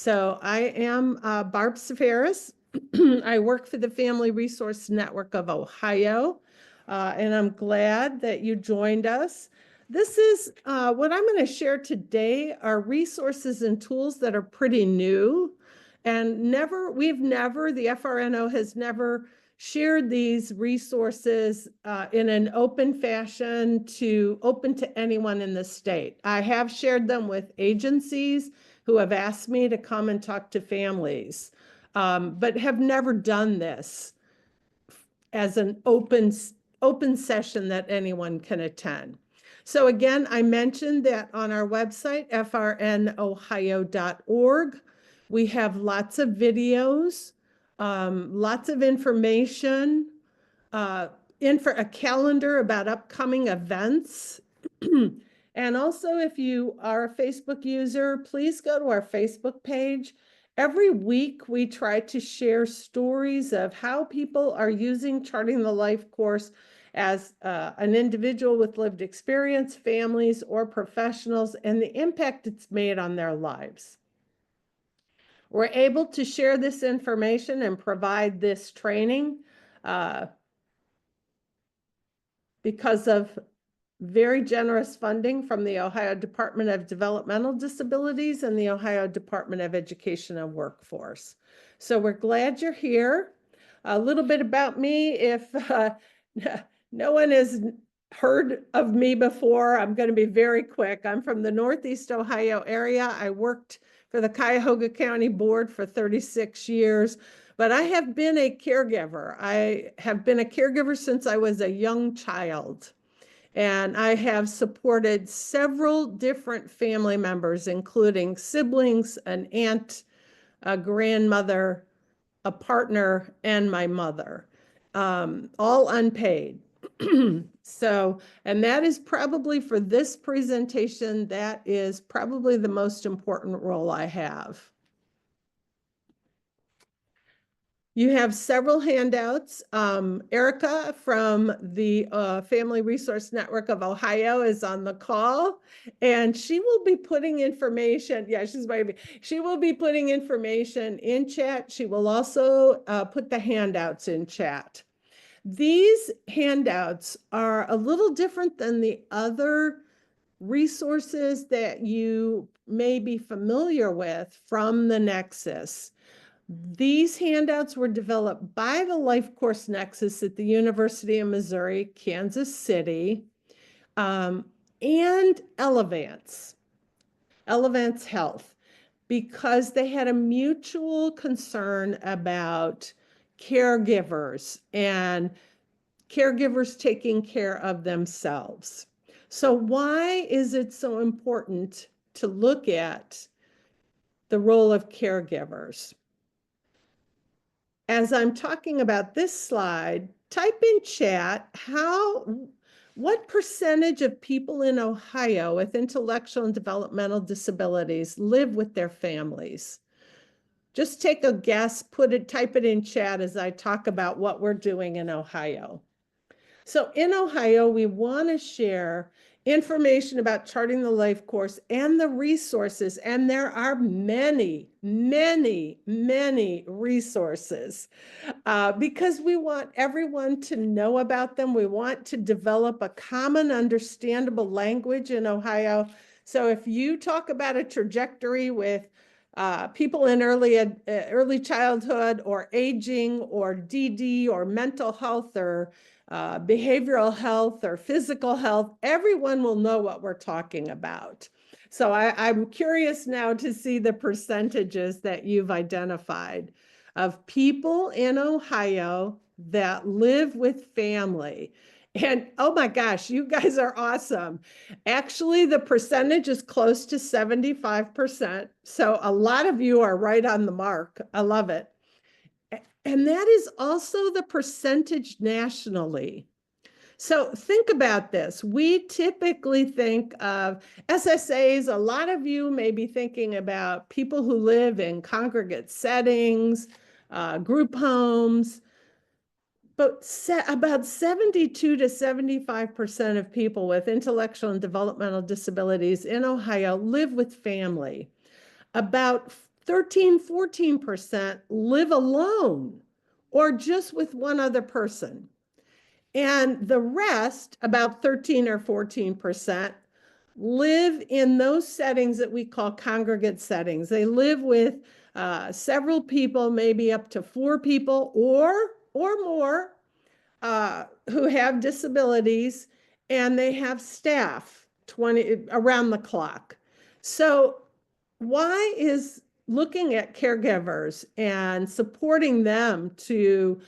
So I am Barb Safaris. I work for the Family Resource Network of Ohio, and I'm glad that you joined us. This is what I'm going to share today are resources and tools that are pretty new, and the FRNO has never shared these resources in an open fashion open to anyone in the state. I have shared them with agencies who have asked me to come and talk to families, but have never done this as an open session that anyone can attend. So again, I mentioned that on our website, frnohio.org, we have lots of videos, lots of information, a calendar about upcoming events. And also, if you are a Facebook user, please go to our Facebook page. Every week, we try to share stories of how people are using Charting the Life course as an individual with lived experience, families, or professionals, and the impact it's made on their lives. We're able to share this information and provide this training because of very generous funding from the Ohio Department of Developmental Disabilities and the Ohio Department of Education and Workforce. So we're glad you're here. A little bit about me. If no one has heard of me before, I'm going to be very quick. I'm from the Northeast Ohio area. I worked for the Cuyahoga County Board for 36 years, but I have been a caregiver. I have been a caregiver since I was a young child. And I have supported several different family members, including siblings, an aunt, a grandmother, a partner, and my mother, all unpaid. So, and that is probably for this presentation, that is probably the most important role I have. You have several handouts. Erica from the Family Resource Network of Ohio is on the call, and she will be putting information. Yeah, she will be putting information in chat. She will also put the handouts in chat. These handouts are a little different than the other resources that you may be familiar with from the Nexus. These handouts were developed by the Life Course Nexus at the University of Missouri, Kansas City, and Elevance Health, because they had a mutual concern about caregivers and caregivers taking care of themselves. So why is it so important to look at the role of caregivers? As I'm talking about this slide, type in chat what percentage of people in Ohio with intellectual and developmental disabilities live with their families? Just take a guess, type it in chat as I talk about what we're doing in Ohio. So in Ohio, we want to share information about Charting the Life course and the resources. And there are many, many, many resources because we want everyone to know about them. We want to develop a common, understandable language in Ohio. So if you talk about a trajectory with people in early childhood or aging or DD or mental health or behavioral health or physical health, everyone will know what we're talking about. So I'm curious now to see the percentages that you've identified of people in Ohio that live with family. And oh my gosh, you guys are awesome. Actually, the percentage is close to 75%. So a lot of you are right on the mark. I love it. And that is also the percentage nationally. So think about this. We typically think of SSAs. A lot of you may be thinking about people who live in congregate settings, group homes, but about 72 to 75% of people with intellectual and developmental disabilities in Ohio live with family. About 14% live alone or just with one other person. And the rest, about 13 or 14%, live in those settings that we call congregate settings. They live with several people, maybe up to 4 people or more, who have disabilities, and they have staff 20 around the clock. So why is looking at caregivers and supporting them to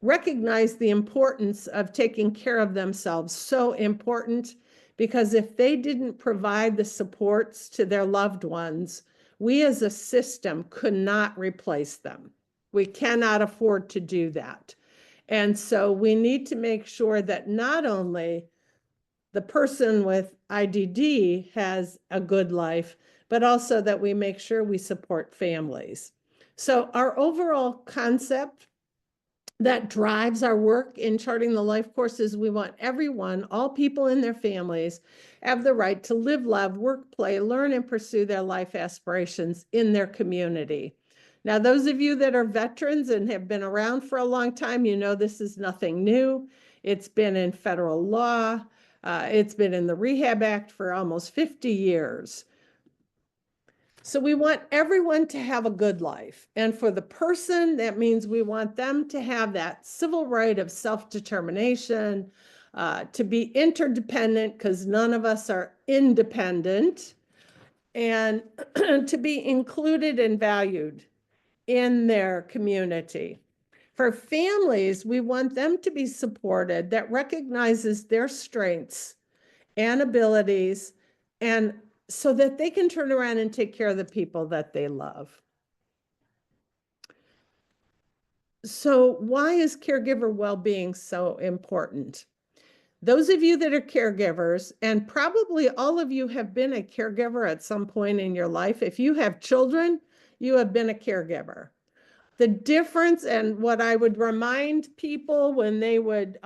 recognize the importance of taking care of themselves so important? Because if they didn't provide the supports to their loved ones, we as a system could not replace them. We cannot afford to do that. And so we need to make sure that not only the person with IDD has a good life, but also that we make sure we support families. So our overall concept that drives our work in charting the life course is we want everyone, all people in their families, have the right to live, love, work, play, learn, and pursue their life aspirations in their community. Now, those of you that are veterans and have been around for a long time, you know this is nothing new. It's been in federal law. It's been in the Rehab Act for almost 50 years. So we want everyone to have a good life. And for the person, that means we want them to have that civil right of self-determination, to be interdependent, because none of us are independent, and to be included and valued in their community. For families, we want them to be supported that recognizes their strengths and abilities, and so that they can turn around and take care of the people that they love. So why is caregiver well-being so important? Those of you that are caregivers, and probably all of you have been a caregiver at some point in your life. If you have children, you have been a caregiver. The difference, and what I would remind people when they would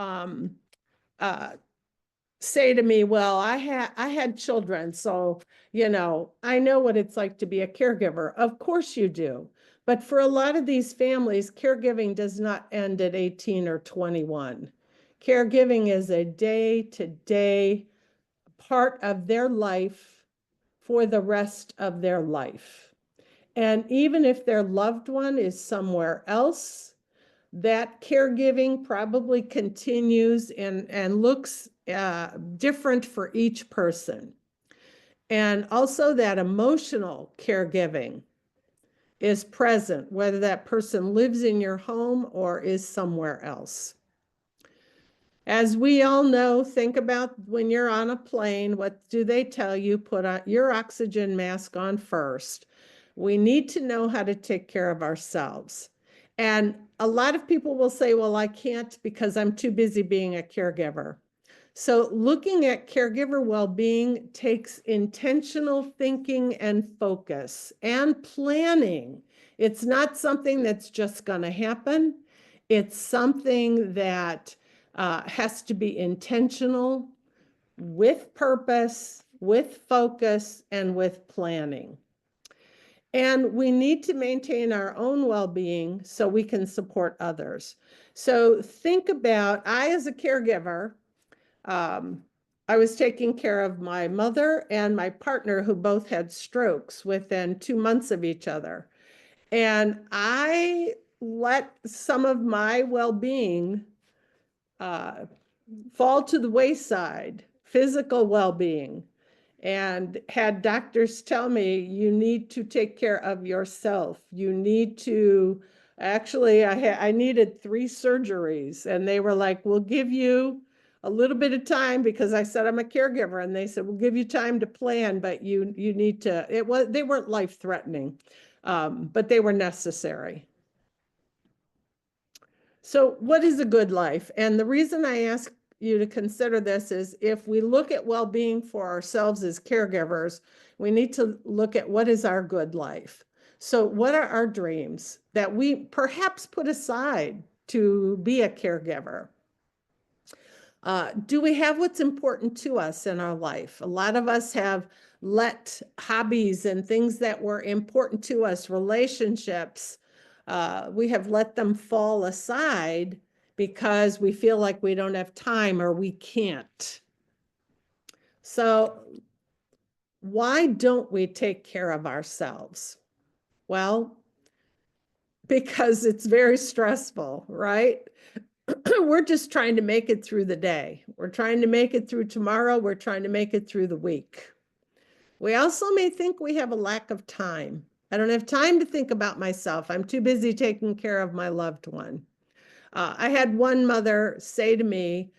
say to me, well, I had children, so, I know what it's like to be a caregiver. Of course you do. But for a lot of these families, caregiving does not end at 18 or 21. Caregiving is a day-to-day part of their life for the rest of their life. And even if their loved one is somewhere else, that caregiving probably continues and looks different for each person. And also that emotional caregiving is present, whether that person lives in your home or is somewhere else. As we all know, think about when you're on a plane, what do they tell you? Put your oxygen mask on first. We need to know how to take care of ourselves. And a lot of people will say, well, I can't because I'm too busy being a caregiver. So looking at caregiver well-being takes intentional thinking and focus and planning. It's not something that's just going to happen. It's something that has to be intentional, with purpose, with focus, and with planning. And we need to maintain our own well-being so we can support others. So think about, as a caregiver, I was taking care of my mother and my partner, who both had strokes within 2 months of each other. And I let some of my well-being fall to the wayside, physical well-being, and had doctors tell me, you need to take care of yourself. You need to, actually, I needed 3 surgeries, and they were like, we'll give you a little bit of time, because I said I'm a caregiver, and they said, we'll give you time to plan, but you need to, they weren't life-threatening, but they were necessary. So what is a good life? And the reason I ask you to consider this is, if we look at well-being for ourselves as caregivers, we need to look at what is our good life. So what are our dreams that we perhaps put aside to be a caregiver? Do we have what's important to us in our life? A lot of us have let hobbies and things that were important to us, relationships, we have let them fall aside because we feel like we don't have time or we can't. So why don't we take care of ourselves? Well, because it's very stressful, right? We're just trying to make it through the day. We're trying to make it through tomorrow. We're trying to make it through the week. We also may think we have a lack of time. I don't have time to think about myself. I'm too busy taking care of my loved one. I had one mother say to me,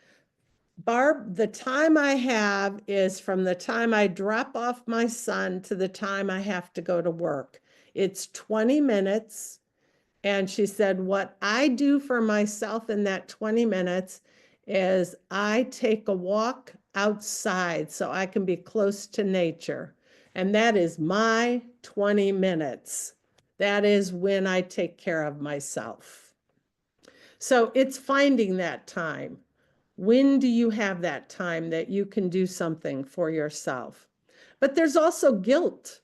Barb, the time I have is from the time I drop off my son to the time I have to go to work. It's 20 minutes. And she said, what I do for myself in that 20 minutes is I take a walk outside so I can be close to nature. And that is my 20 minutes. That is when I take care of myself. So it's finding that time. When do you have that time that you can do something for yourself? But there's also guilt.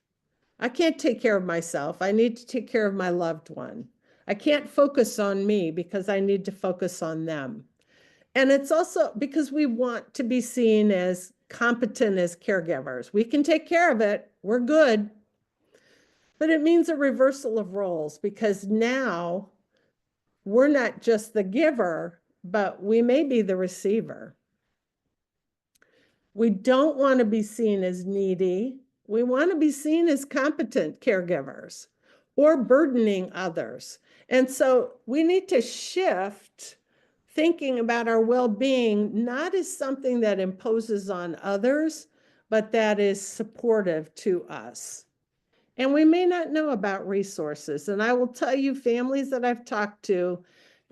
I can't take care of myself. I need to take care of my loved one. I can't focus on me because I need to focus on them. And it's also because we want to be seen as competent as caregivers. We can take care of it. We're good. But it means a reversal of roles because now we're not just the giver, but we may be the receiver. We don't want to be seen as needy. We want to be seen as competent caregivers or burdening others. And so we need to shift thinking about our well-being not as something that imposes on others, but that is supportive to us. And we may not know about resources. And I will tell you, families that I've talked to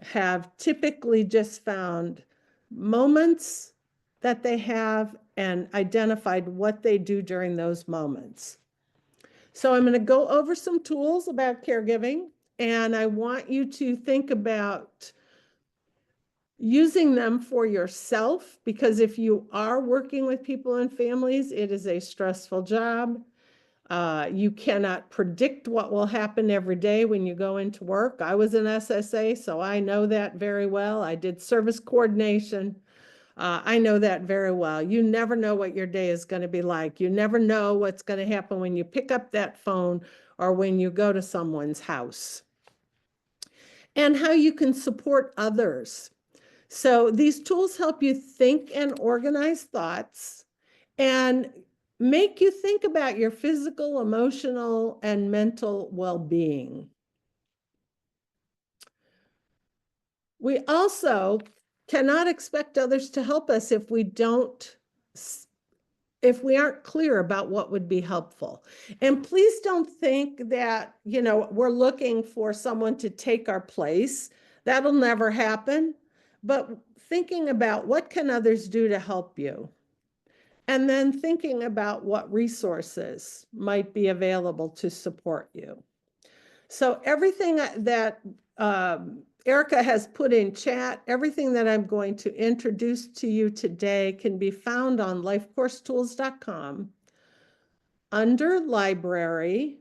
have typically just found moments that they have and identified what they do during those moments. So I'm going to go over some tools about caregiving, and I want you to think about using them for yourself, because if you are working with people and families, it is a stressful job. You cannot predict what will happen every day when you go into work. I was an SSA, so I know that very well. I did service coordination. I know that very well. You never know what your day is going to be like. You never know what's going to happen when you pick up that phone or when you go to someone's house. And how you can support others. So these tools help you think and organize thoughts and make you think about your physical, emotional, and mental well-being. We also cannot expect others to help us if we aren't clear about what would be helpful. And please don't think that, we're looking for someone to take our place. That'll never happen. But thinking about what can others do to help you? And then thinking about what resources might be available to support you. So everything that Erica has put in chat, everything that I'm going to introduce to you today can be found on lifecoursetools.com under library,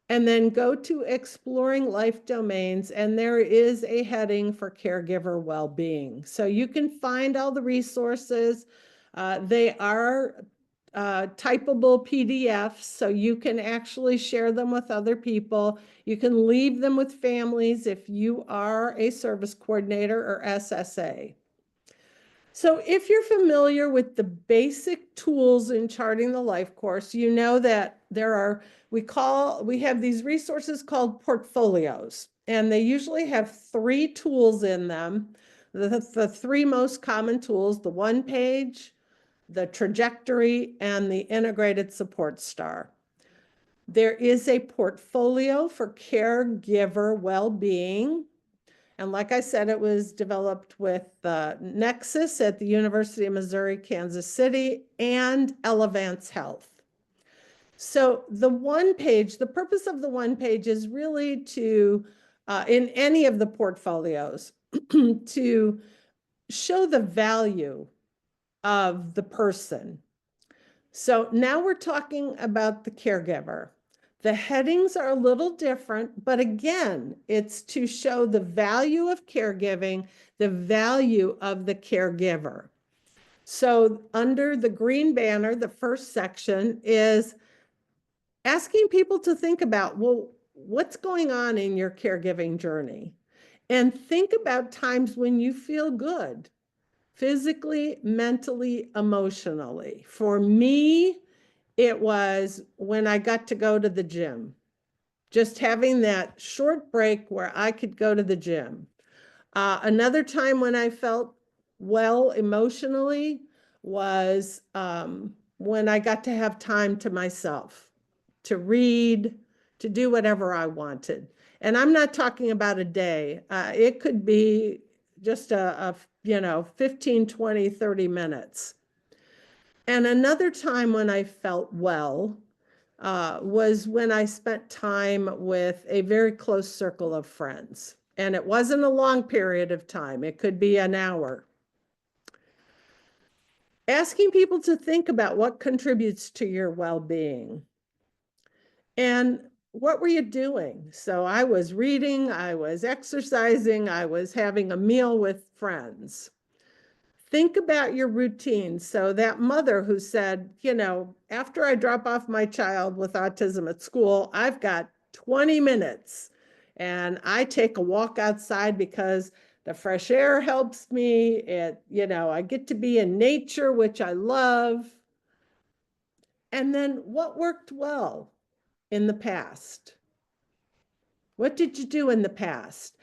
and then go to exploring life domains, and there is a heading for caregiver well-being. So you can find all the resources. They are typable PDFs, so you can actually share them with other people. You can leave them with families if you are a service coordinator or SSA. So if you're familiar with the basic tools in charting the life course, you know that we have these resources called portfolios, and they usually have 3 tools in them. The 3 most common tools: the 1 page, the trajectory, and the integrated support star. There is a portfolio for caregiver well-being. And like I said, it was developed with Nexus at the University of Missouri, Kansas City, and Elevance Health. So the 1 page, the purpose of the 1 page is really to, in any of the portfolios, to show the value of the person. So now we're talking about the caregiver. The headings are a little different, but again, it's to show the value of caregiving, the value of the caregiver. So under the green banner, the first section is asking people to think about, well, what's going on in your caregiving journey? And think about times when you feel good, physically, mentally, emotionally. For me, it was when I got to go to the gym, just having that short break where I could go to the gym. Another time when I felt well emotionally was when I got to have time to myself, to read, to do whatever I wanted. And I'm not talking about a day. It could be just a 15, 20, 30 minutes. And another time when I felt well was when I spent time with a very close circle of friends. And it wasn't a long period of time. It could be an hour. Asking people to think about what contributes to your well-being. And what were you doing? So I was reading, I was exercising, I was having a meal with friends. Think about your routine. So that mother who said, after I drop off my child with autism at school, I've got 20 minutes and I take a walk outside because the fresh air helps me. I get to be in nature, which I love. And then what worked well in the past? What did you do in the past?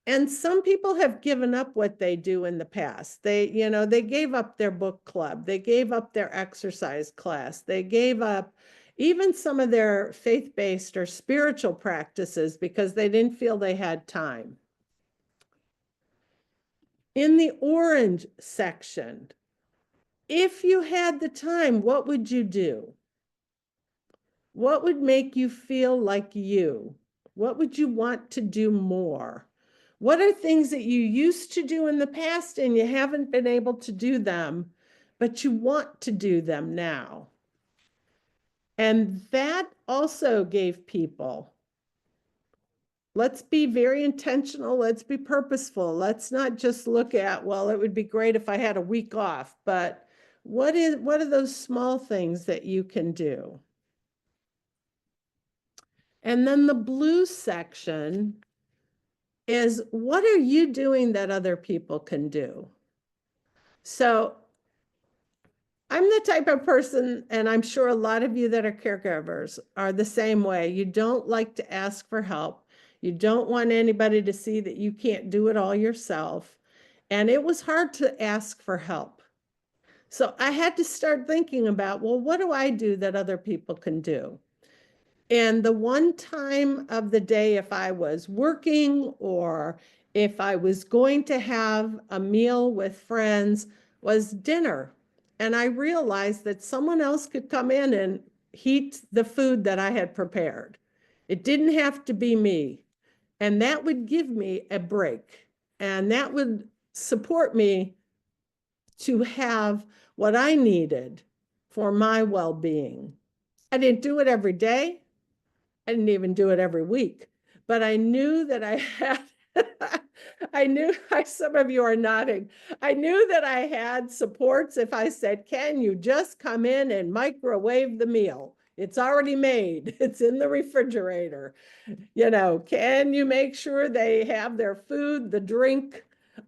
And some people have given up what they do in the past. They gave up their book club. They gave up their exercise class. They gave up even some of their faith-based or spiritual practices because they didn't feel they had time. In the orange section, if you had the time, what would you do? What would make you feel like you? What would you want to do more? What are things that you used to do in the past and you haven't been able to do them, but you want to do them now? And that also gave people, let's be very intentional, let's be purposeful. Let's not just look at, well, it would be great if I had a week off, but what are those small things that you can do? And then the blue section is, what are you doing that other people can do? So I'm the type of person, and I'm sure a lot of you that are caregivers are the same way. You don't like to ask for help. You don't want anybody to see that you can't do it all yourself. And it was hard to ask for help. So I had to start thinking about, well, what do I do that other people can do? And the one time of the day, if I was working or if I was going to have a meal with friends, was dinner. And I realized that someone else could come in and heat the food that I had prepared. It didn't have to be me. And that would give me a break. And that would support me to have what I needed for my well-being. I didn't do it every day. I didn't even do it every week, but I knew that I had, some of you are nodding. I knew that I had supports if I said, can you just come in and microwave the meal? It's already made. It's in the refrigerator. Can you make sure they have their food, the drink,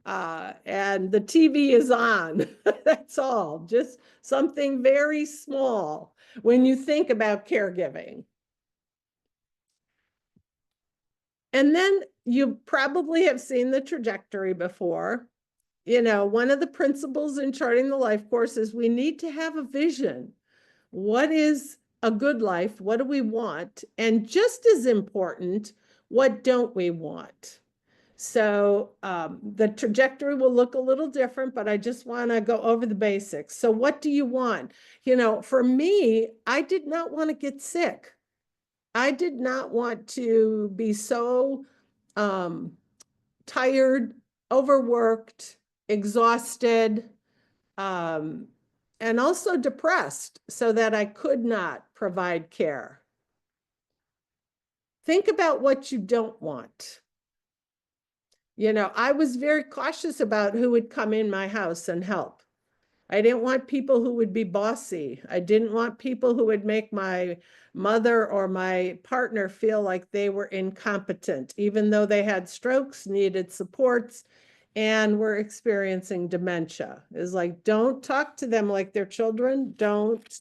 and the TV is on? That's all. Just something very small when you think about caregiving. And then you probably have seen the trajectory before. One of the principles in charting the life course is we need to have a vision. What is a good life? What do we want? And just as important, what don't we want? So the trajectory will look a little different, but I just want to go over the basics. So what do you want? For me, I did not want to get sick. I did not want to be so tired, overworked, exhausted, and also depressed so that I could not provide care. Think about what you don't want. I was very cautious about who would come in my house and help. I didn't want people who would be bossy. I didn't want people who would make my mother or my partner feel like they were incompetent, even though they had strokes, needed supports, and were experiencing dementia. It's like, don't talk to them like they're children. Don't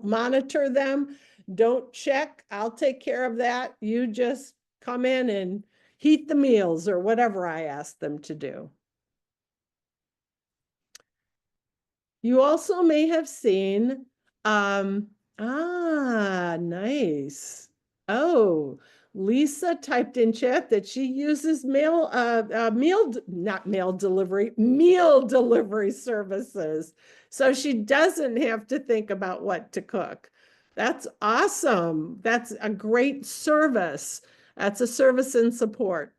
monitor them. Don't check. I'll take care of that. You just come in and heat the meals or whatever I ask them to do. You also may have seen, nice. Oh, Lisa typed in chat that she uses not mail delivery, meal delivery services. So she doesn't have to think about what to cook. That's awesome. That's a great service. That's a service and support.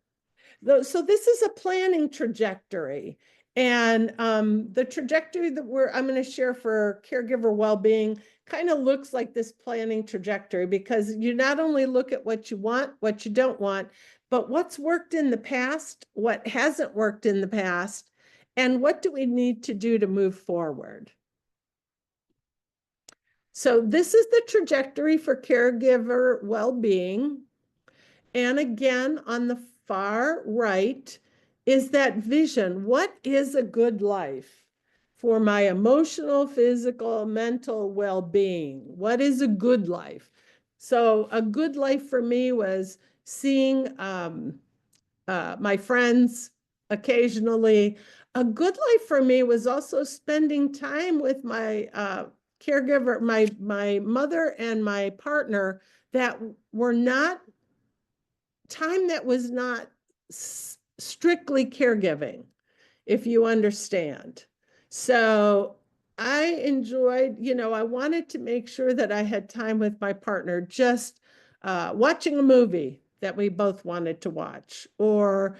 So this is a planning trajectory. And the trajectory that I'm going to share for caregiver well-being kind of looks like this planning trajectory, because you not only look at what you want, what you don't want, but what's worked in the past, what hasn't worked in the past, and what do we need to do to move forward. So this is the trajectory for caregiver well-being. And again, on the far right is that vision. What is a good life for my emotional, physical, mental well-being? What is a good life? So a good life for me was seeing my friends occasionally. A good life for me was also spending time with my caregiver, my mother and my partner, that were not time that was not strictly caregiving, if you understand. So I enjoyed, I wanted to make sure that I had time with my partner, just watching a movie that we both wanted to watch, or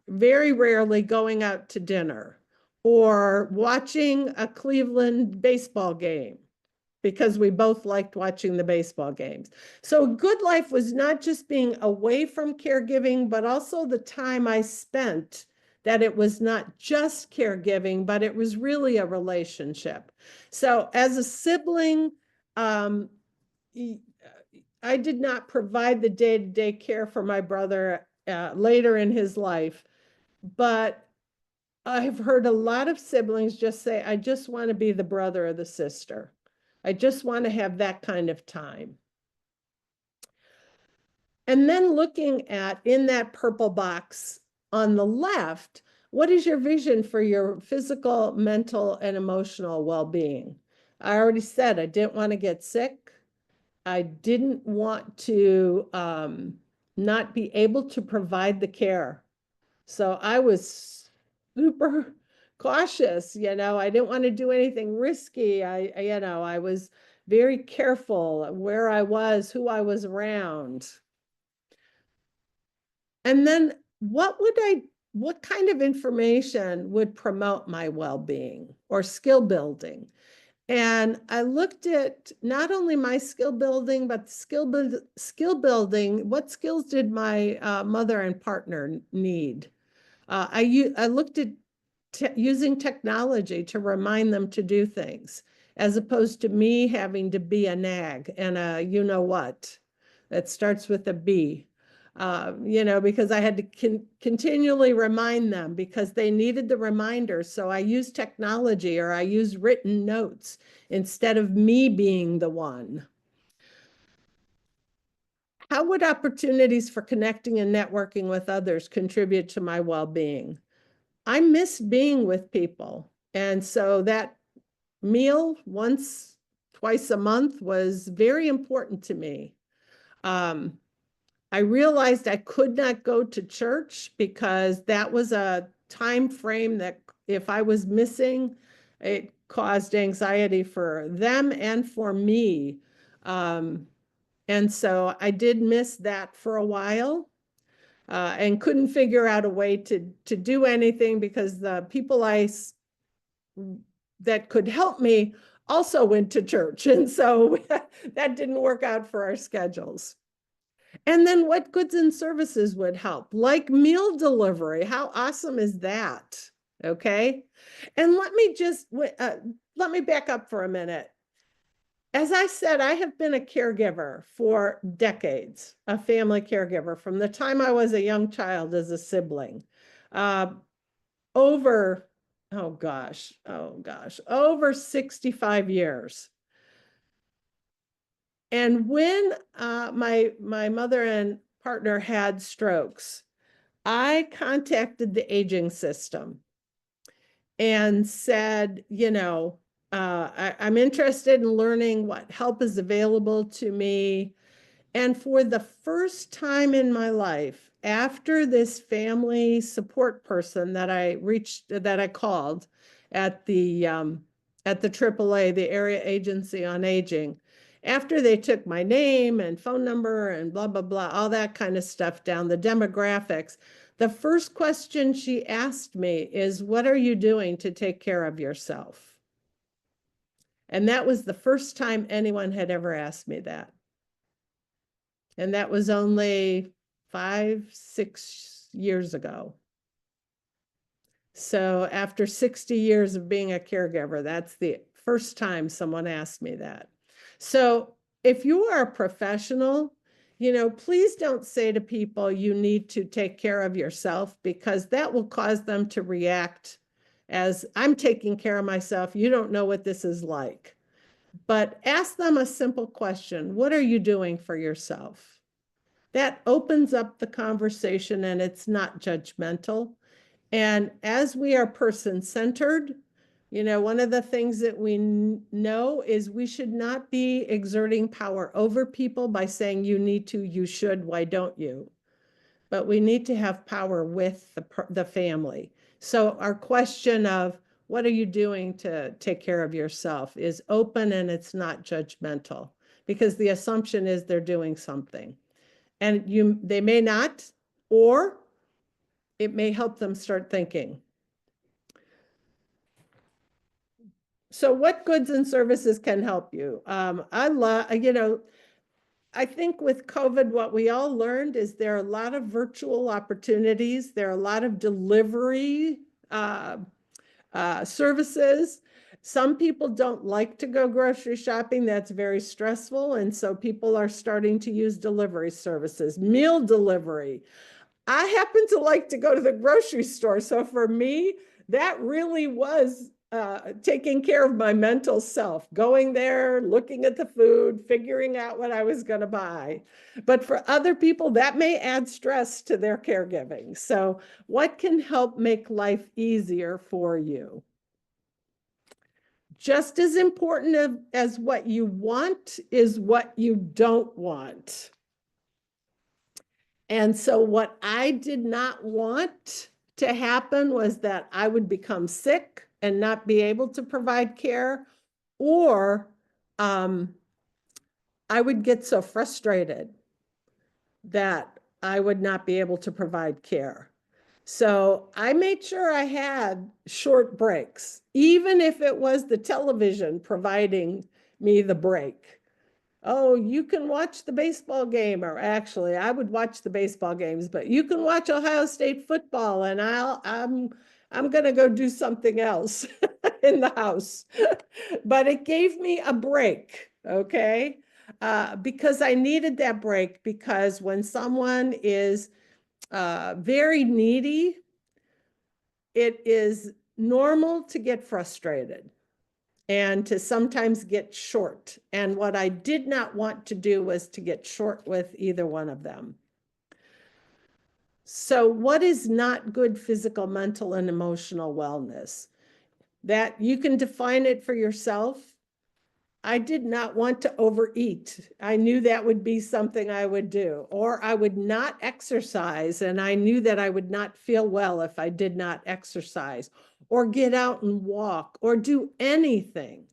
very rarely going out to dinner, or watching a Cleveland baseball game, because we both liked watching the baseball games. So good life was not just being away from caregiving, but also the time I spent, that it was not just caregiving, but it was really a relationship. So as a sibling, I did not provide the day-to-day care for my brother later in his life, but I've heard a lot of siblings just say, I just want to be the brother or the sister. I just want to have that kind of time. And then looking at, in that purple box on the left, what is your vision for your physical, mental, and emotional well-being? I already said I didn't want to get sick. I didn't want to not be able to provide the care. So I was super cautious, I didn't want to do anything risky. I was very careful where I was, who I was around. And then what kind of information would promote my well-being or skill building? And I looked at not only my skill building, but skill building. What skills did my mother and partner need? I looked at using technology to remind them to do things, as opposed to me having to be a nag and a what that starts with a B. Because I had to continually remind them, because they needed the reminder. So I used technology, or I used written notes instead of me being the one. How would opportunities for connecting and networking with others contribute to my well-being? I miss being with people. And so that meal twice a month was very important to me. I realized I could not go to church, because that was a time frame that if I was missing, it caused anxiety for them and for me. And so I did miss that for a while. And couldn't figure out a way to do anything, because the people I that could help me also went to church. And so that didn't work out for our schedules. And then what goods and services would help, like meal delivery? How awesome is that? Okay. And let me back up for a minute. As I said, I have been a caregiver for decades, a family caregiver from the time I was a young child as a sibling. Uh, over, over 65 years. And when my mother and partner had strokes, I contacted the aging system and said, I'm interested in learning what help is available to me. And for the first time in my life, after this family support person that I called at the AAA, the Area Agency on Aging, after they took my name and phone number and blah, blah, blah, all that kind of stuff down, the demographics, the first question she asked me is, what are you doing to take care of yourself? And that was the first time anyone had ever asked me that. And that was only 5-6 years ago. So after 60 years of being a caregiver, that's the first time someone asked me that. So if you are a professional, please don't say to people you need to take care of yourself, because that will cause them to react as, I'm taking care of myself. You don't know what this is like. But ask them a simple question. What are you doing for yourself? That opens up the conversation and it's not judgmental. And as we are person-centered, one of the things that we know is we should not be exerting power over people by saying you need to, you should, why don't you? But we need to have power with the family. So our question of what are you doing to take care of yourself is open and it's not judgmental, because the assumption is they're doing something. And they may not, or it may help them start thinking. So what goods and services can help you? I think with COVID, what we all learned is there are a lot of virtual opportunities. There are a lot of delivery services. Some people don't like to go grocery shopping. That's very stressful. And so people are starting to use delivery services, meal delivery. I happen to like to go to the grocery store. So for me, that really was taking care of my mental self, going there, looking at the food, figuring out what I was going to buy. But for other people, that may add stress to their caregiving. So what can help make life easier for you? Just as important as what you want is what you don't want. And so what I did not want to happen was that I would become sick and not be able to provide care, or I would get so frustrated that I would not be able to provide care. So I made sure I had short breaks, even if it was the television providing me the break. Oh, you can watch the baseball game, or actually I would watch the baseball games, but you can watch Ohio State football, and I'm going to go do something else in the house. But it gave me a break, okay? Because I needed that break, because when someone is very needy, it is normal to get frustrated and to sometimes get short. And what I did not want to do was to get short with either one of them. So what is not good physical, mental, and emotional wellness? That you can define it for yourself. I did not want to overeat. I knew that would be something I would do. Or I would not exercise, and I knew that I would not feel well if I did not exercise, or get out and walk, or do anything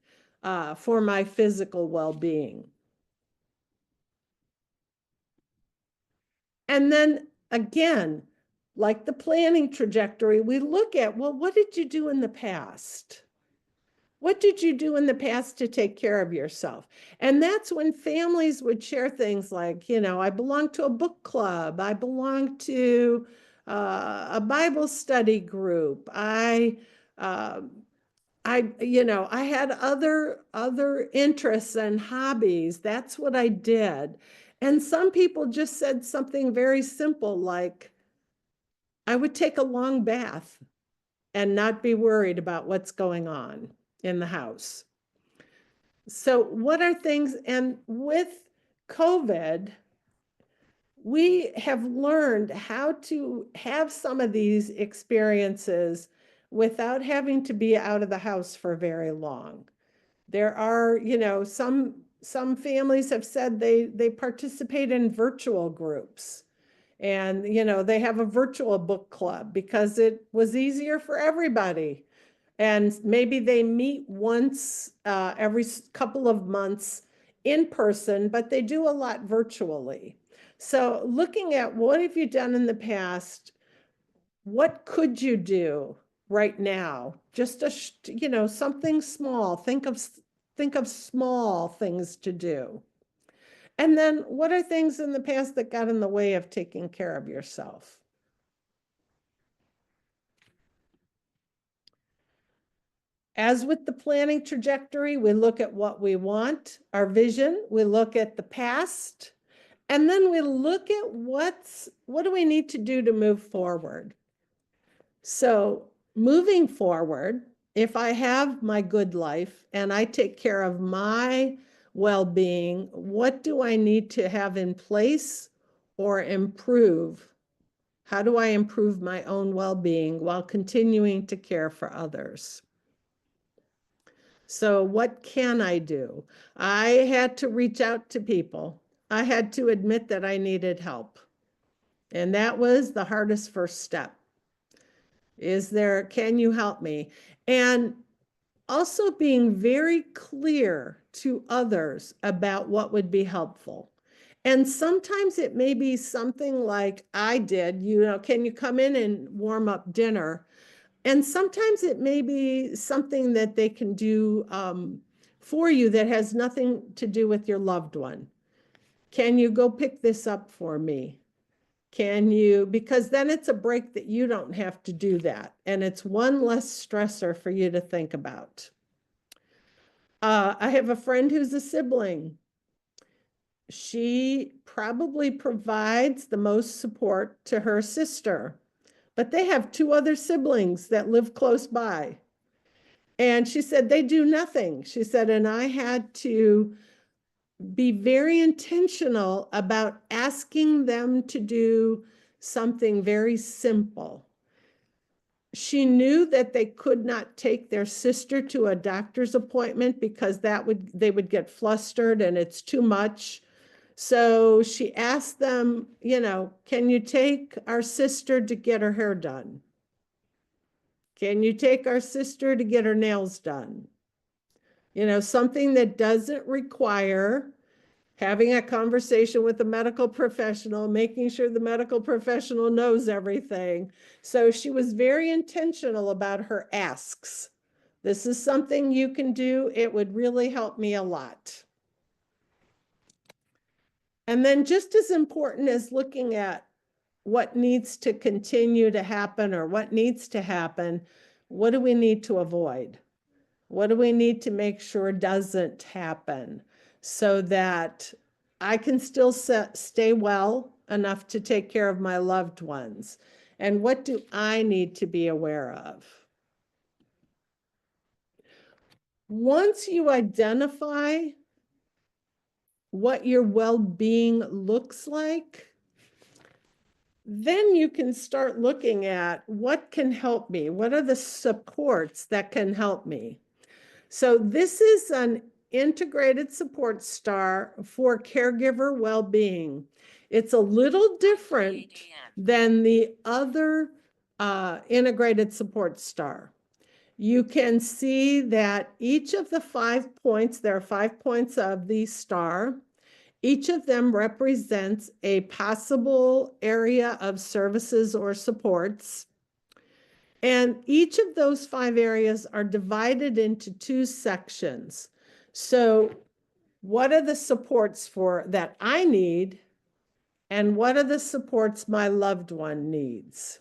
for my physical well-being. And then again, like the planning trajectory, we look at, well, what did you do in the past? What did you do in the past to take care of yourself? And that's when families would share things like, I belong to a book club. I belong to a Bible study group. Uh, I had other interests and hobbies. That's what I did. And some people just said something very simple like, I would take a long bath and not be worried about what's going on in the house. So what are things, and with COVID, we have learned how to have some of these experiences without having to be out of the house for very long. There are, some families have said they participate in virtual groups. And, they have a virtual book club because it was easier for everybody. And maybe they meet once every couple of months in person, but they do a lot virtually. So looking at what have you done in the past, what could you do right now? Just something small. Think of small things to do. And then what are things in the past that got in the way of taking care of yourself? As with the planning trajectory, we look at what we want, our vision, we look at the past, and then we look at what do we need to do to move forward. So moving forward, if I have my good life and I take care of my well-being, what do I need to have in place or improve? How do I improve my own well-being while continuing to care for others? So what can I do? I had to reach out to people. I had to admit that I needed help. And that was the hardest first step. Can you help me? And also being very clear to others about what would be helpful. And sometimes it may be something like I did, can you come in and warm up dinner? And sometimes it may be something that they can do for you that has nothing to do with your loved one. Can you go pick this up for me? Because then it's a break that you don't have to do that. And it's one less stressor for you to think about. I have a friend who's a sibling. She probably provides the most support to her sister, but they have two other siblings that live close by. And she said, they do nothing. She said, and I had to be very intentional about asking them to do something very simple. She knew that they could not take their sister to a doctor's appointment because they would get flustered and it's too much. So she asked them, can you take our sister to get her hair done? Can you take our sister to get her nails done? Something that doesn't require having a conversation with a medical professional, making sure the medical professional knows everything. So she was very intentional about her asks. This is something you can do. It would really help me a lot. And then just as important as looking at what needs to continue to happen or what needs to happen, what do we need to avoid? What do we need to make sure doesn't happen so that I can still stay well enough to take care of my loved ones? And what do I need to be aware of? Once you identify what your well-being looks like, then you can start looking at what can help me. What are the supports that can help me? So this is an integrated support star for caregiver well-being. It's a little different than the other integrated support star. You can see that each of the 5 points, there are 5 points of the star. Each of them represents a possible area of services or supports. And each of those 5 areas are divided into 2 sections. So what are the supports for that I need, and what are the supports my loved one needs?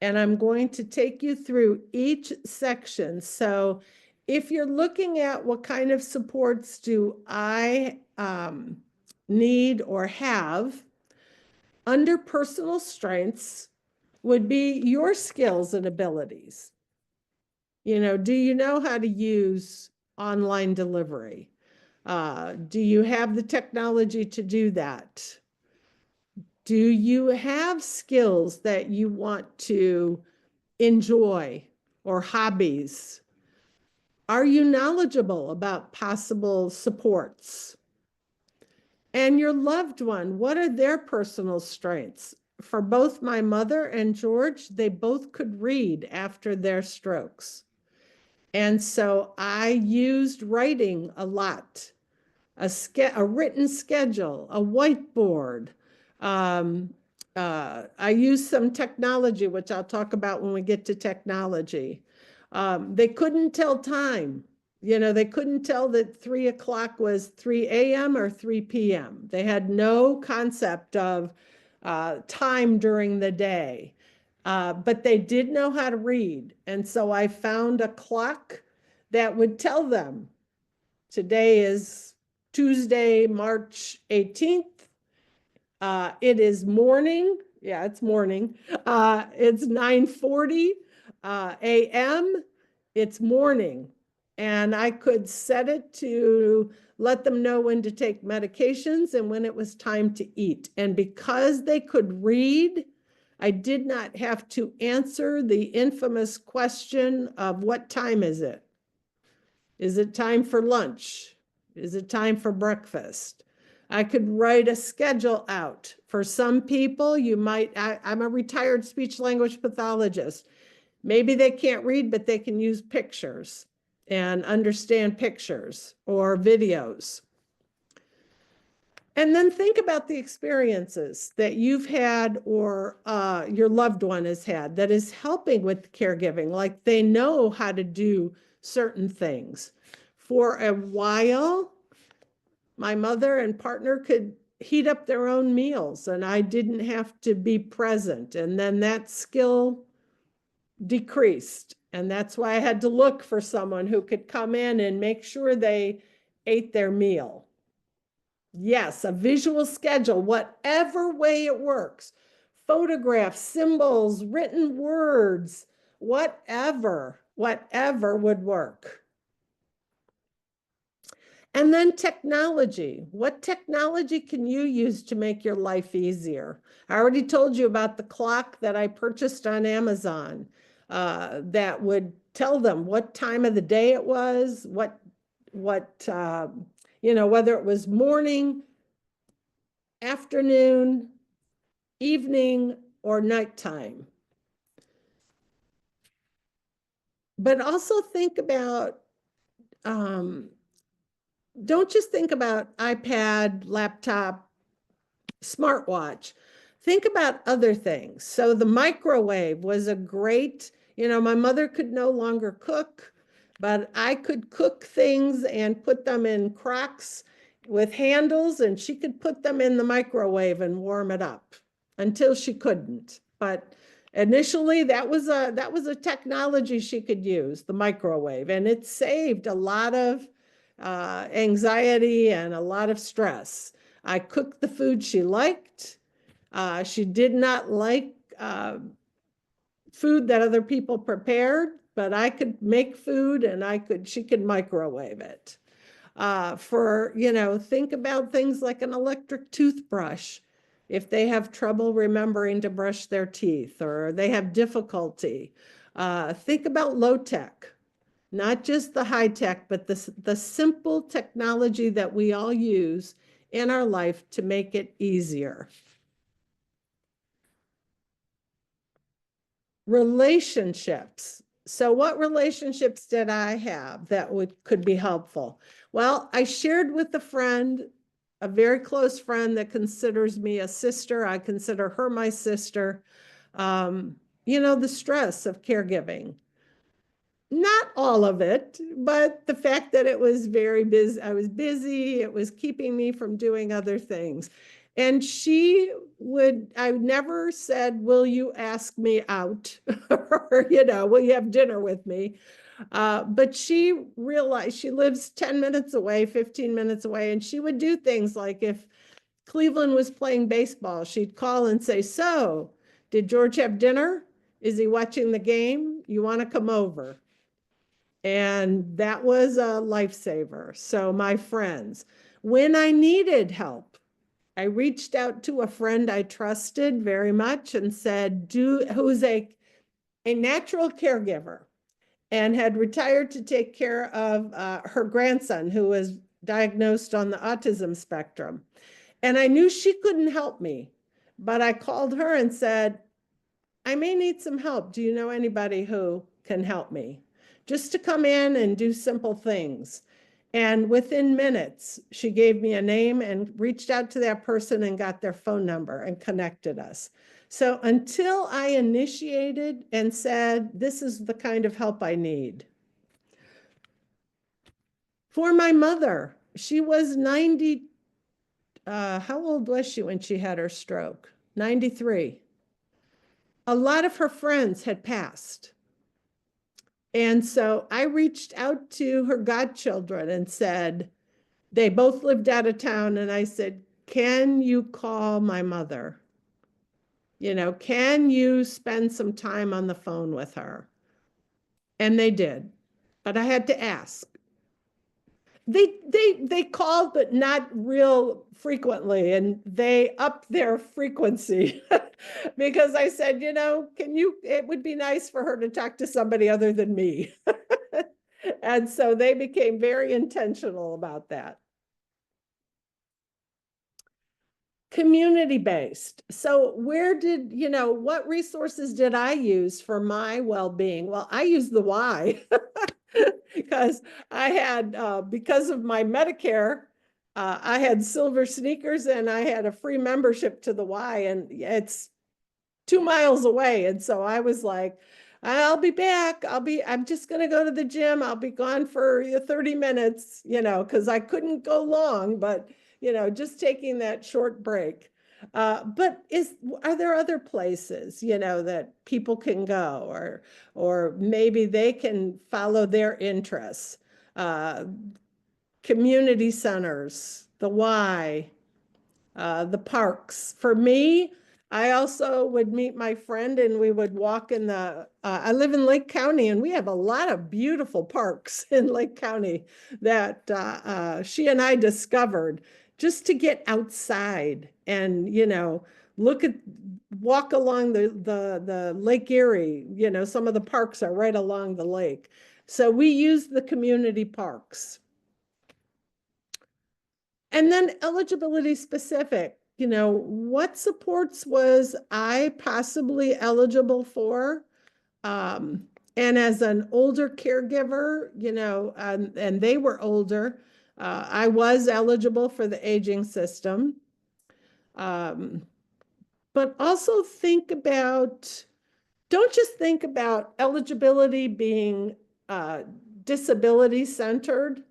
And I'm going to take you through each section. So if you're looking at what kind of supports do I need or have, under personal strengths would be your skills and abilities. Do you know how to use online delivery? Do you have the technology to do that? Do you have skills that you want to enjoy or hobbies? Are you knowledgeable about possible supports? And your loved one, what are their personal strengths? For both my mother and George, they both could read after their strokes. And so I used writing a lot, a written schedule, a whiteboard. I used some technology, which I'll talk about when we get to technology. They couldn't tell time. They couldn't tell that 3 o'clock was 3 a.m. or 3 p.m. They had no concept of time during the day. But they did know how to read. And so I found a clock that would tell them today is Tuesday, March 18th. It is morning. Yeah, it's morning. It's 9:40 a.m. It's morning. And I could set it to let them know when to take medications and when it was time to eat. And because they could read, I did not have to answer the infamous question of what time is it? Is it time for lunch? Is it time for breakfast? I could write a schedule out. For some people, I'm a retired speech language pathologist. Maybe they can't read, but they can use pictures and understand pictures or videos. And then think about the experiences that you've had or your loved one has had that is helping with caregiving, like they know how to do certain things. For a while, my mother and partner could heat up their own meals and I didn't have to be present. And then that skill decreased. And that's why I had to look for someone who could come in and make sure they ate their meal. Yes, a visual schedule, whatever way it works. Photographs, symbols, written words, whatever would work. And then technology. What technology can you use to make your life easier? I already told you about the clock that I purchased on Amazon that would tell them what time of the day it was, whether it was morning, afternoon, evening, or nighttime. But also think about, don't just think about iPad, laptop, smartwatch. Think about other things. So the microwave was a great, my mother could no longer cook, but I could cook things and put them in crocks with handles, and she could put them in the microwave and warm it up until she couldn't. But initially that was a technology she could use, the microwave, and it saved a lot of anxiety and a lot of stress. I cooked the food she liked. She did not like food that other people prepared, but I could make food and she could microwave it. Think about things like an electric toothbrush. If they have trouble remembering to brush their teeth or they have difficulty, think about low tech. Not just the high tech, but the simple technology that we all use in our life to make it easier. Relationships. So what relationships did I have that could be helpful? Well, I shared with a friend, a very close friend that considers me a sister. I consider her my sister. the stress of caregiving. Not all of it, but the fact that it was very busy, I was busy, it was keeping me from doing other things. And I never said, will you ask me out? Or, will you have dinner with me? But she realized she lives 10 minutes away, 15 minutes away, and she would do things like if Cleveland was playing baseball, she'd call and say, so, did George have dinner? Is he watching the game? You want to come over? And that was a lifesaver. So, my friends, when I needed help, I reached out to a friend I trusted very much and said, who's a natural caregiver and had retired to take care of her grandson who was diagnosed on the autism spectrum. And I knew she couldn't help me, but I called her and said, I may need some help. Do you know anybody who can help me? Just to come in and do simple things. And within minutes, she gave me a name and reached out to that person and got their phone number and connected us. So until I initiated and said, this is the kind of help I need. For my mother, she was 90. How old was she when she had her stroke? 93. A lot of her friends had passed. And so I reached out to her godchildren and said, they both lived out of town. And I said, can you call my mother? Can you spend some time on the phone with her? And they did. But I had to ask. They called, but not real frequently, and they upped their frequency because I said, it would be nice for her to talk to somebody other than me. And so they became very intentional about that. Community-based. So what resources did I use for my well-being? Well, I used the Y because I had, because of my Medicare, I had silver sneakers and I had a free membership to the Y, and it's 2 miles away. And so I was like, I'll be back. I'm just going to go to the gym. I'll be gone for 30 minutes, because I couldn't go long, but, just taking that short break. But are there other places, that people can go, or maybe they can follow their interests? Community centers, the Y, the parks. For me, I also would meet my friend and we would walk I live in Lake County and we have a lot of beautiful parks in Lake County that she and I discovered just to get outside and, walk along the Lake Erie. Some of the parks are right along the lake. So we use the community parks. And then eligibility specific, what supports was I possibly eligible for? And as an older caregiver, and they were older, I was eligible for the aging system. But also don't just think about eligibility being disability centered.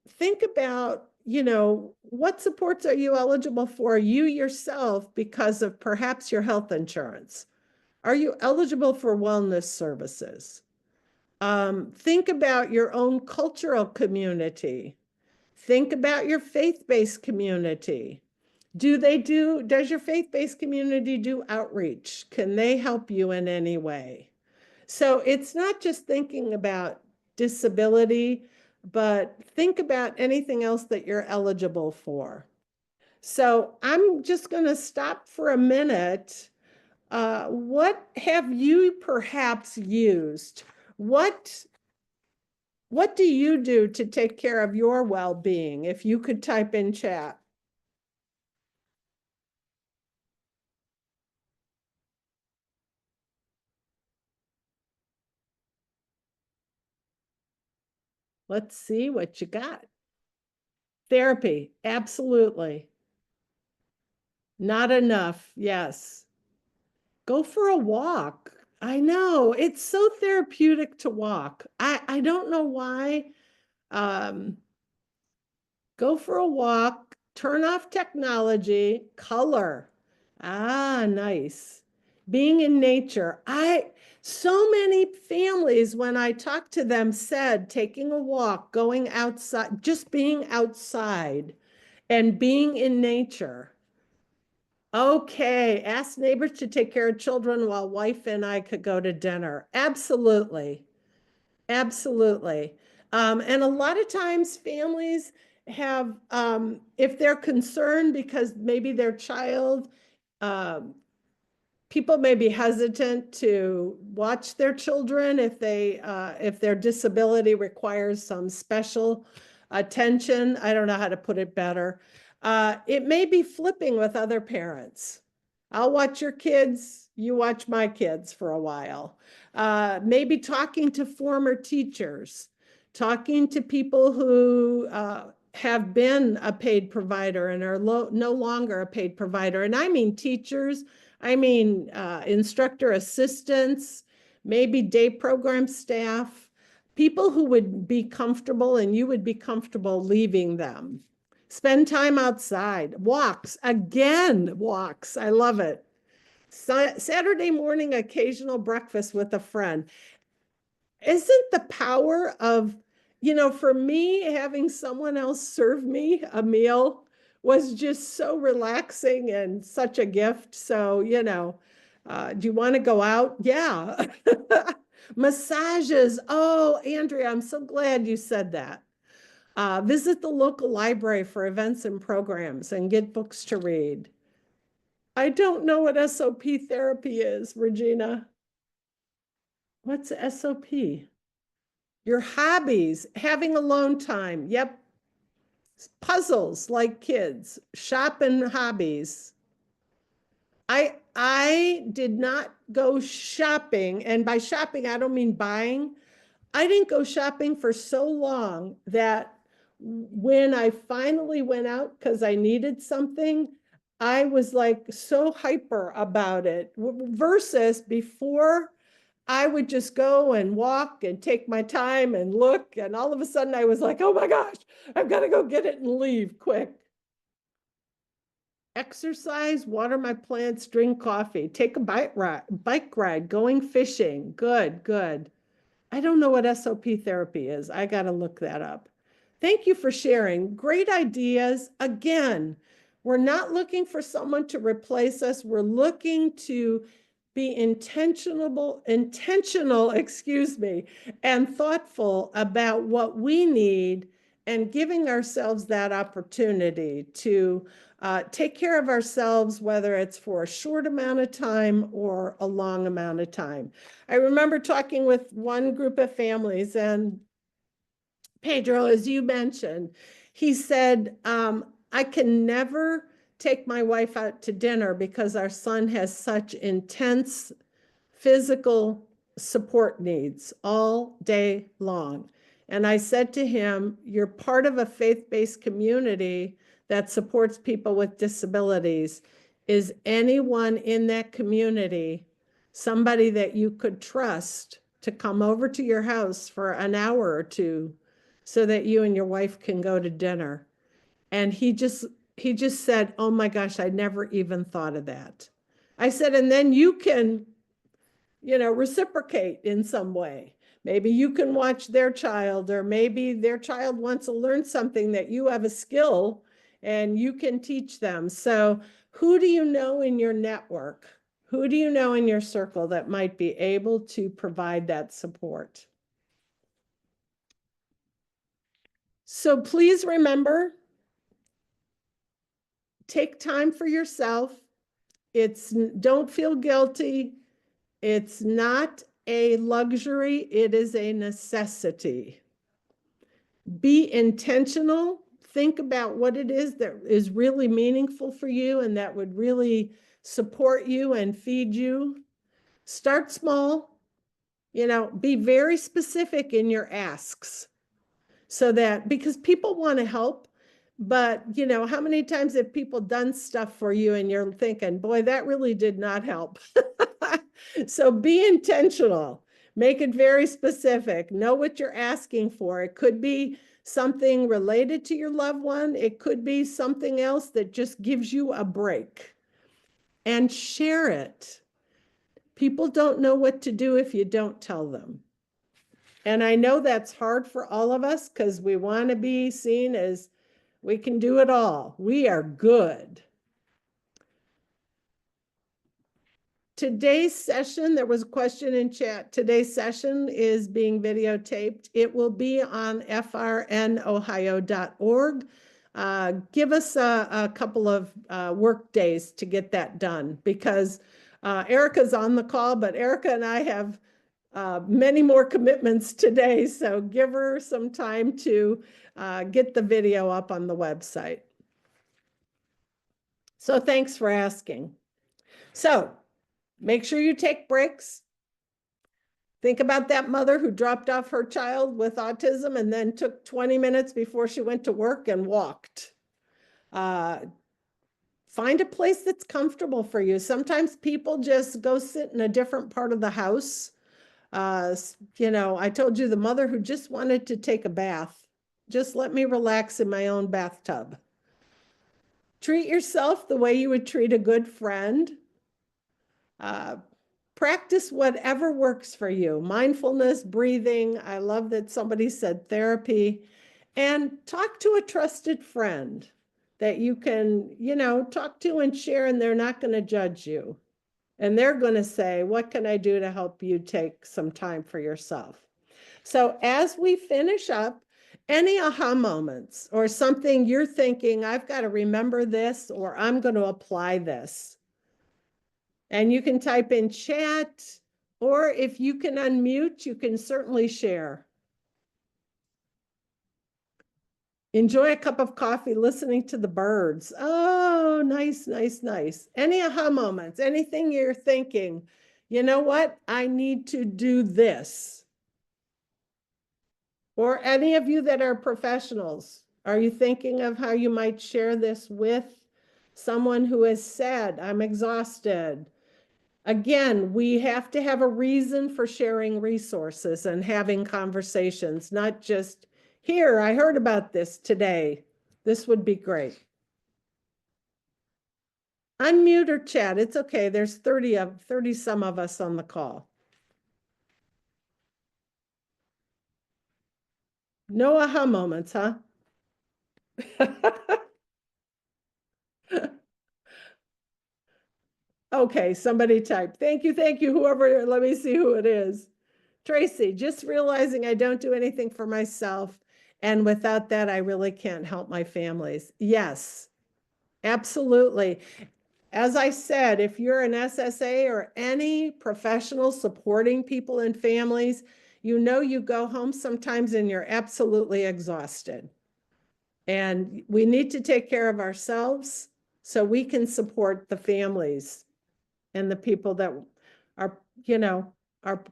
Think about, what supports are you eligible for you yourself because of perhaps your health insurance? Are you eligible for wellness services? Think about your own cultural community. Think about your faith-based community. Does your faith-based community do outreach? Can they help you in any way? So it's not just thinking about disability, but think about anything else that you're eligible for. So I'm just going to stop for a minute. What have you perhaps used? What do you do to take care of your well-being? If you could type in chat. Let's see what you got. Therapy, absolutely. Not enough, yes. Go for a walk. I know it's so therapeutic to walk. I don't know why. Um, Go for a walk, turn off technology, color. Ah, nice. Being in nature. So many families, when I talked to them, said taking a walk, going outside, just being outside and being in nature. Okay, ask neighbors to take care of children while wife and I could go to dinner. Absolutely. Absolutely. And a lot of times families have, if they're concerned because maybe their child, um, people may be hesitant to watch their children if their disability requires some special attention. I don't know how to put it better. It may be flipping with other parents. I'll watch your kids, you watch my kids for a while. Maybe talking to former teachers, talking to people who have been a paid provider and are no longer a paid provider. And I mean teachers, I mean, instructor assistants, maybe day program staff, people who would be comfortable and you would be comfortable leaving them. Spend time outside, walks, again, walks. I love it. Saturday morning, occasional breakfast with a friend. Isn't the power of, for me, having someone else serve me a meal was just so relaxing and such a gift. So, do you want to go out? Yeah. Massages. Oh, Andrea, I'm so glad you said that. Visit the local library for events and programs and get books to read. I don't know what SOP therapy is, Regina. What's SOP? Your hobbies, having alone time. Yep. Puzzles like kids, shopping hobbies. I did not go shopping, and by shopping I don't mean buying. I didn't go shopping for so long that when I finally went out because I needed something, I was like so hyper about it versus before I would just go and walk and take my time and look. And all of a sudden I was like, oh my gosh, I've got to go get it and leave quick. Exercise, water my plants, drink coffee, take a bike ride, going fishing. Good, good. I don't know what SOP therapy is. I got to look that up. Thank you for sharing. Great ideas. Again, we're not looking for someone to replace us. We're looking to be intentional, excuse me, and thoughtful about what we need and giving ourselves that opportunity to take care of ourselves, whether it's for a short amount of time or a long amount of time. I remember talking with one group of families, and Pedro, as you mentioned, he said, I can never take my wife out to dinner because our son has such intense physical support needs all day long. And I said to him, you're part of a faith-based community that supports people with disabilities. Is anyone in that community somebody that you could trust to come over to your house for an hour or two so that you and your wife can go to dinner? And he just said, oh my gosh, I never even thought of that. I said, and then you can reciprocate in some way. Maybe you can watch their child, or maybe their child wants to learn something that you have a skill and you can teach them. So who do you know in your network? Who do you know in your circle that might be able to provide that support? So please remember, take time for yourself. Don't feel guilty. It's not a luxury, it is a necessity. Be intentional. Think about what it is that is really meaningful for you and that would really support you and feed you. Start small, be very specific in your asks so that, because people want to help, but how many times have people done stuff for you and you're thinking, boy, that really did not help. So be intentional. Make it very specific. Know what you're asking for. It could be something related to your loved one. It could be something else that just gives you a break. And share it. People don't know what to do if you don't tell them. And I know that's hard for all of us because we want to be seen as we can do it all. We are good. Today's session, there was a question in chat. Today's session is being videotaped. It will be on frnohio.org. Give us a couple of work days to get that done because Erica's on the call, but Erica and I have many more commitments today. So give her some time to get the video up on the website. So thanks for asking. So make sure you take breaks. Think about that mother who dropped off her child with autism and then took 20 minutes before she went to work and walked. Find a place that's comfortable for you. Sometimes people just go sit in a different part of the house. I told you the mother who just wanted to take a bath. Just let me relax in my own bathtub. Treat yourself the way you would treat a good friend. Practice whatever works for you. Mindfulness, breathing. I love that somebody said therapy. And talk to a trusted friend that you can, talk to and share, and they're not going to judge you. And they're going to say, what can I do to help you take some time for yourself? So as we finish up, any aha moments or something you're thinking, I've got to remember this, or I'm going to apply this. And you can type in chat, or if you can unmute, you can certainly share. Enjoy a cup of coffee listening to the birds. Oh, nice, nice, nice. Any aha moments, anything you're thinking, you know what? I need to do this. Or any of you that are professionals, are you thinking of how you might share this with someone who has said, I'm exhausted? Again, we have to have a reason for sharing resources and having conversations, not just, here, I heard about this today. This would be great. Unmute or chat. It's okay. There's 30 some of us on the call. No aha moments, huh? Okay, somebody type. Thank you, whoever, let me see who it is. Tracy, just realizing I don't do anything for myself, and without that, I really can't help my families. Yes, absolutely. As I said, if you're an SSA or any professional supporting people and families, you go home sometimes and you're absolutely exhausted. And we need to take care of ourselves so we can support the families and the people that are,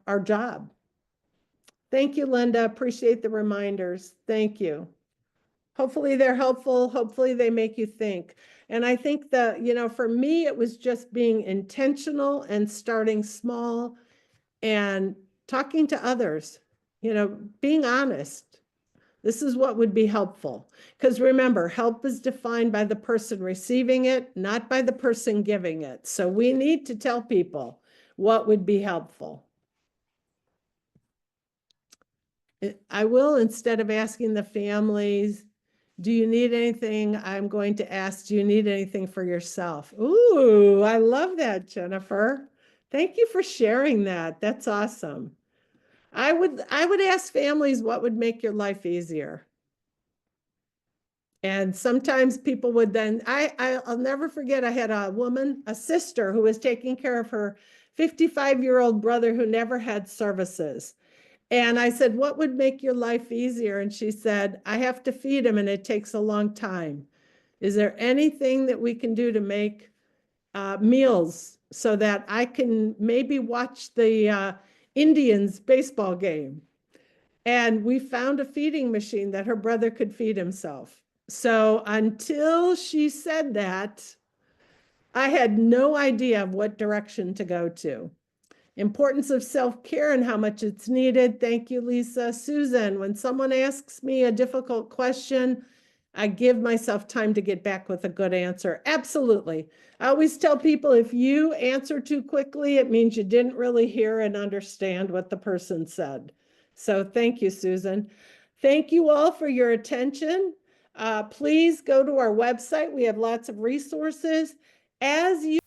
our job. Thank you, Linda. Appreciate the reminders. Thank you. Hopefully they're helpful. Hopefully they make you think. And I think that, for me, it was just being intentional and starting small and talking to others, being honest. This is what would be helpful. Because remember, help is defined by the person receiving it, not by the person giving it. So we need to tell people what would be helpful. I will, instead of asking the families, do you need anything? I'm going to ask, do you need anything for yourself? Ooh, I love that, Jennifer. Thank you for sharing that. That's awesome. I would ask families what would make your life easier. And sometimes people would then, I'll never forget, I had a sister who was taking care of her 55-year-old brother who never had services. And I said, what would make your life easier? And she said, I have to feed him and it takes a long time. Is there anything that we can do to make meals so that I can maybe watch the Indians baseball game? And we found a feeding machine that her brother could feed himself. So until she said that, I had no idea of what direction to go to. Importance of self-care and how much it's needed. Thank you, Lisa. Susan, when someone asks me a difficult question, I give myself time to get back with a good answer. Absolutely. I always tell people if you answer too quickly, it means you didn't really hear and understand what the person said. So thank you, Susan. Thank you all for your attention. Please go to our website. We have lots of resources. As you